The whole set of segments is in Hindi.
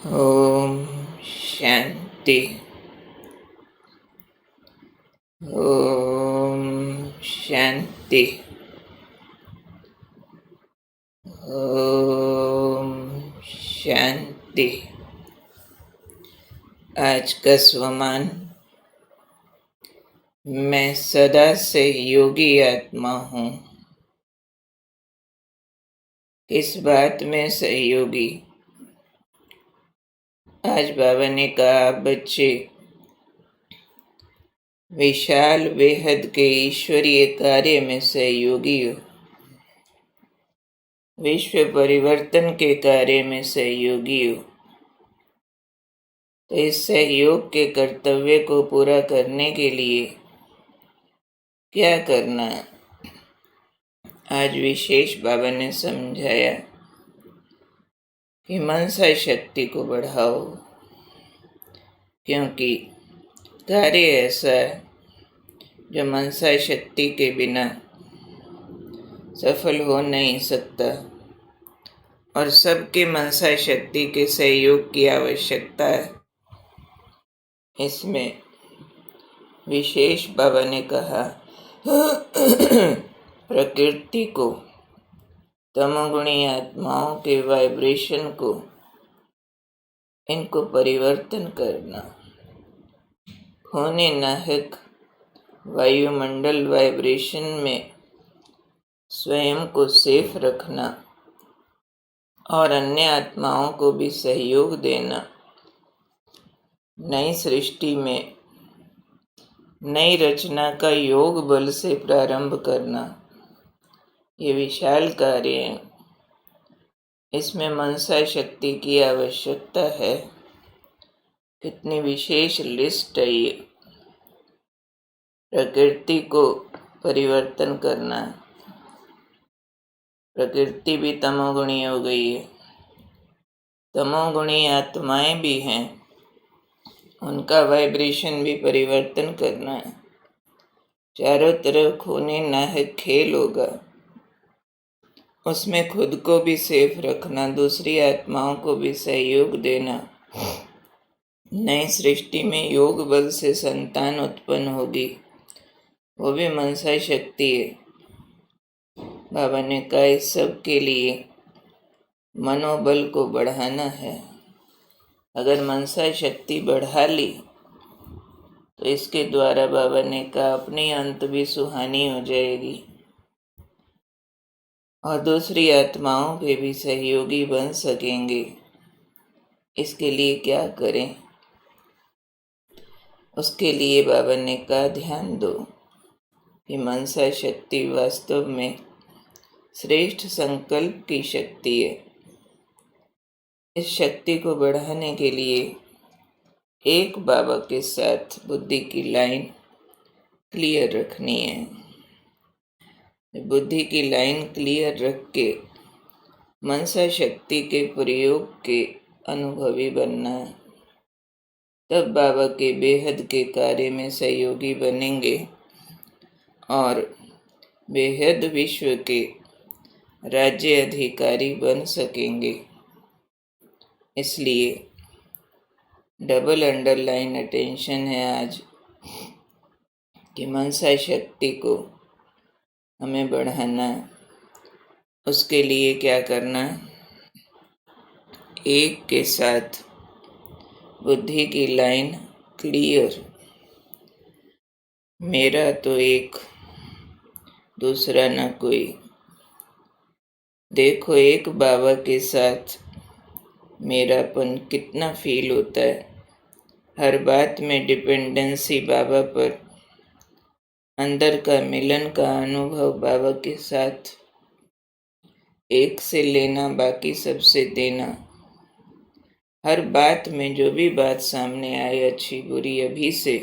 ओम शांति। ओम शांति। ओम शांति। आज का स्वमान, मैं सदा से योगी आत्मा हूँ। इस बात में सहयोगी। आज बाबा ने कहा, बच्चे विशाल बेहद के ईश्वरीय कार्य में सहयोगी हो, विश्व परिवर्तन के कार्य में सहयोगी हो। तो इस सहयोग के कर्तव्य को पूरा करने के लिए क्या करना है? आज विशेष बाबा ने समझाया कि मनसा शक्ति को बढ़ाओ, क्योंकि कार्य ऐसा है जो मनसा शक्ति के बिना सफल हो नहीं सकता और सबके मनसा शक्ति के सहयोग की आवश्यकता है। इसमें विशेष बाबा ने कहा, प्रकृति को, तमोगुणी आत्माओं के वाइब्रेशन को, इनको परिवर्तन करना, होने नाहक वायुमंडल वाइब्रेशन में स्वयं को सेफ रखना और अन्य आत्माओं को भी सहयोग देना, नई सृष्टि में नई रचना का योग बल से प्रारंभ करना, ये विशाल कार्य है। इसमें मनसा शक्ति की आवश्यकता है। कितनी विशेष लिस्ट है ये। प्रकृति को परिवर्तन करना, प्रकृति भी तमोगुणी हो गई है। तमोगुणी आत्माएं भी हैं, उनका वाइब्रेशन भी परिवर्तन करना है। चारों तरफ होने नाहक खेल होगा, उसमें खुद को भी सेफ रखना, दूसरी आत्माओं को भी सहयोग देना। नई सृष्टि में योग बल से संतान उत्पन्न होगी, वो भी मनसा शक्ति है। बाबा ने कहा, इस सब के लिए मनोबल को बढ़ाना है। अगर मनसा शक्ति बढ़ा ली तो इसके द्वारा बाबा ने कहा, अपनी अंत भी सुहानी हो जाएगी और दूसरी आत्माओं के भी सहयोगी बन सकेंगे। इसके लिए क्या करें? उसके लिए बाबा ने कहा, ध्यान दो कि मनसा शक्ति वास्तव में श्रेष्ठ संकल्प की शक्ति है। इस शक्ति को बढ़ाने के लिए एक बाबा के साथ बुद्धि की लाइन क्लियर रखनी है। बुद्धि की लाइन क्लियर रख के मनसा शक्ति के प्रयोग के अनुभवी बनना है। तब बाबा के बेहद के कार्य में सहयोगी बनेंगे और बेहद विश्व के राज्य अधिकारी बन सकेंगे। इसलिए डबल अंडरलाइन अटेंशन है आज कि मनसा शक्ति को हमें बढ़ाना है। उसके लिए क्या करना है? एक के साथ बुद्धि की लाइन क्लियर। मेरा तो एक, दूसरा न कोई। देखो, एक बाबा के साथ मेरापन कितना फील होता है। हर बात में डिपेंडेंसी बाबा पर, अंदर का मिलन का अनुभव बाबा के साथ, एक से लेना बाकी सबसे देना। हर बात में जो भी बात सामने आए, अच्छी बुरी, अभी से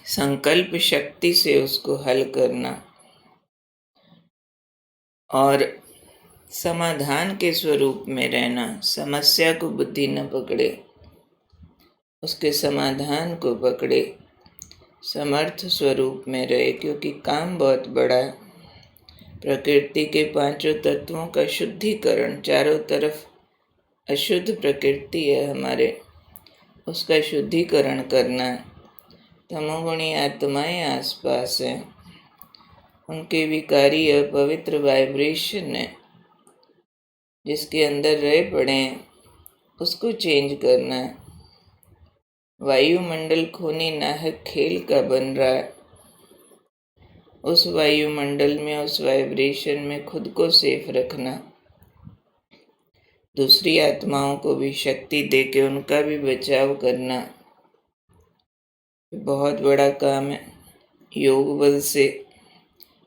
संकल्प शक्ति से उसको हल करना और समाधान के स्वरूप में रहना। समस्या को बुद्धि न पकड़े, उसके समाधान को पकड़े, समर्थ स्वरूप में रहे, क्योंकि काम बहुत बड़ा है। प्रकृति के पांचों तत्वों का शुद्धिकरण, चारों तरफ अशुद्ध प्रकृति है हमारे, उसका शुद्धिकरण करना है। तमोगुणी आत्माएं आसपास हैं, उनके विकारी अपवित्र वाइब्रेशन है जिसके अंदर रह पड़े हैं, उसको चेंज करना है। वायुमंडल खूनी नाहक खेल का बन रहा है, उस वायुमंडल में, उस वाइब्रेशन में खुद को सेफ रखना, दूसरी आत्माओं को भी शक्ति दे के उनका भी बचाव करना बहुत बड़ा काम है। योग बल से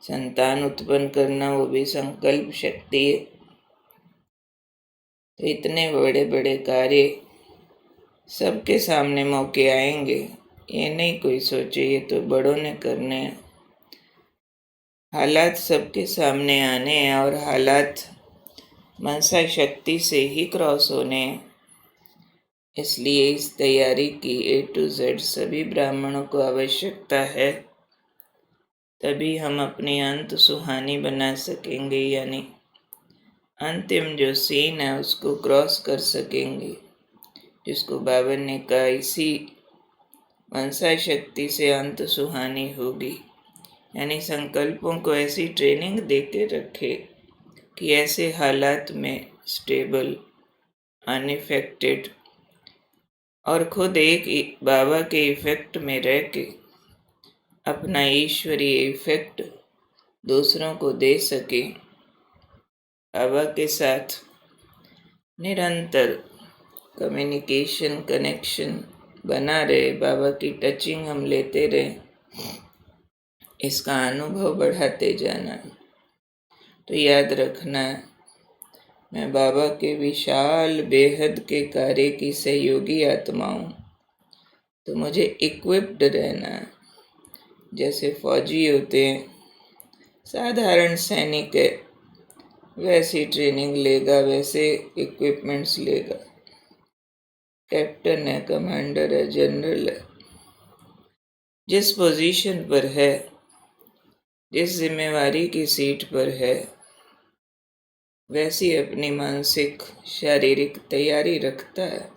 संतान उत्पन्न करना, वो भी संकल्प शक्ति है। तो इतने बड़े बड़े कार्य सबके सामने मौके आएंगे, ये नहीं कोई सोचे ये तो बड़ों ने करने हैं। हालात सबके सामने आने हैं और हालात मनसा शक्ति से ही क्रॉस होने हैं। इसलिए इस तैयारी की A to Z सभी ब्राह्मणों को आवश्यकता है, तभी हम अपनी अंत सुहानी बना सकेंगे, यानी अंतिम जो सीन है उसको क्रॉस कर सकेंगे, जिसको बाबा ने कहा इसी मनसा शक्ति से अंत सुहानी होगी। यानी संकल्पों को ऐसी ट्रेनिंग दे के रखे कि ऐसे हालात में स्टेबल, अनइफेक्टेड और खुद एक बाबा के इफेक्ट में रह के अपना ईश्वरीय इफेक्ट दूसरों को दे सके। बाबा के साथ निरंतर कम्युनिकेशन, कनेक्शन बना रहे, बाबा की टचिंग हम लेते रहे, इसका अनुभव बढ़ाते जाना। तो याद रखना, मैं बाबा के विशाल बेहद के कार्य की सहयोगी आत्मा हूँ, तो मुझे इक्विप्ड रहना है। जैसे फौजी होते हैं, साधारण सैनिक है, वैसी ट्रेनिंग लेगा, वैसे इक्विपमेंट्स लेगा। कैप्टन है, कमांडर है, जनरल है, जिस पोजीशन पर है, जिस जिम्मेवारी की सीट पर है, वैसी अपनी मानसिक शारीरिक तैयारी रखता है।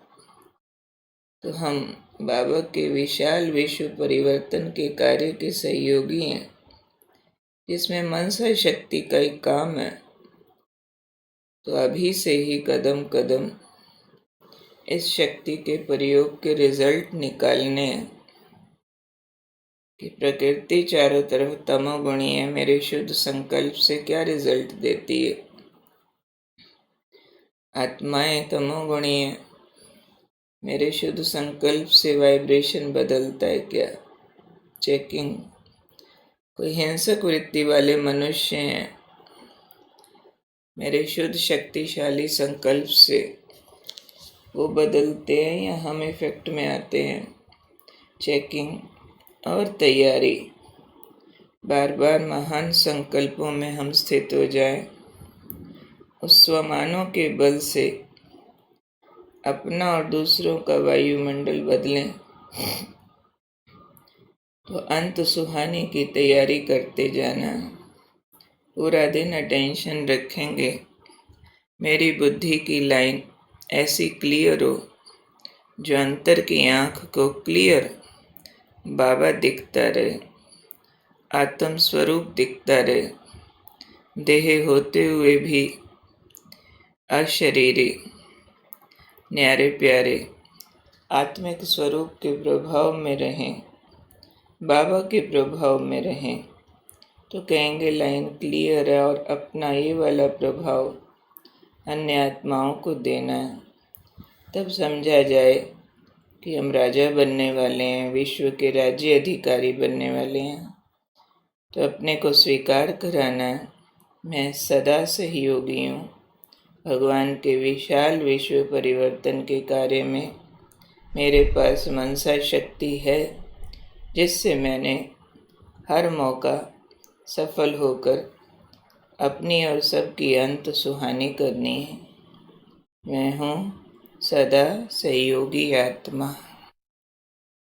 तो हम बाबा के विशाल विश्व परिवर्तन के कार्य के सहयोगी हैं, जिसमें मनसा शक्ति का एक काम है। तो अभी से ही कदम कदम इस शक्ति के प्रयोग के रिजल्ट निकालने हैं कि प्रकृति चारों तरफ तमोगुणी है, मेरे शुद्ध संकल्प से क्या रिजल्ट देती है। आत्माएं तमोगुणी है, मेरे शुद्ध संकल्प से वाइब्रेशन बदलता है क्या। चेकिंग। कोई हिंसक वृत्ति वाले मनुष्य हैं, मेरे शुद्ध शक्तिशाली संकल्प से वो बदलते हैं या हम इफेक्ट में आते हैं। चेकिंग और तैयारी। बार बार महान संकल्पों में हम स्थित हो जाएं, उस स्वमानों के बल से अपना और दूसरों का वायुमंडल बदलें, तो अंत सुहाने की तैयारी करते जाना। पूरा दिन अटेंशन रखेंगे, मेरी बुद्धि की लाइन ऐसी क्लियर हो, जो अंतर की आँख को क्लियर बाबा दिखता रहे, आत्म स्वरूप दिखता रहे, देह होते हुए भी अशरीरी, न्यारे प्यारे आत्मिक स्वरूप के प्रभाव में रहें, बाबा के प्रभाव में रहें, तो कहेंगे लाइन क्लियर है। और अपना ये वाला प्रभाव अन्य आत्माओं को देना है, तब समझा जाए कि हम राजा बनने वाले हैं, विश्व के राज्य अधिकारी बनने वाले हैं। तो अपने को स्वीकार कराना है, मैं सदा सहयोगी हूँ भगवान के विशाल विश्व परिवर्तन के कार्य में। मेरे पास मनसा शक्ति है, जिससे मैंने हर मौका सफल होकर अपनी और सबकी अंत सुहानी करनी है। मैं हूँ सदा सहयोगी आत्मा।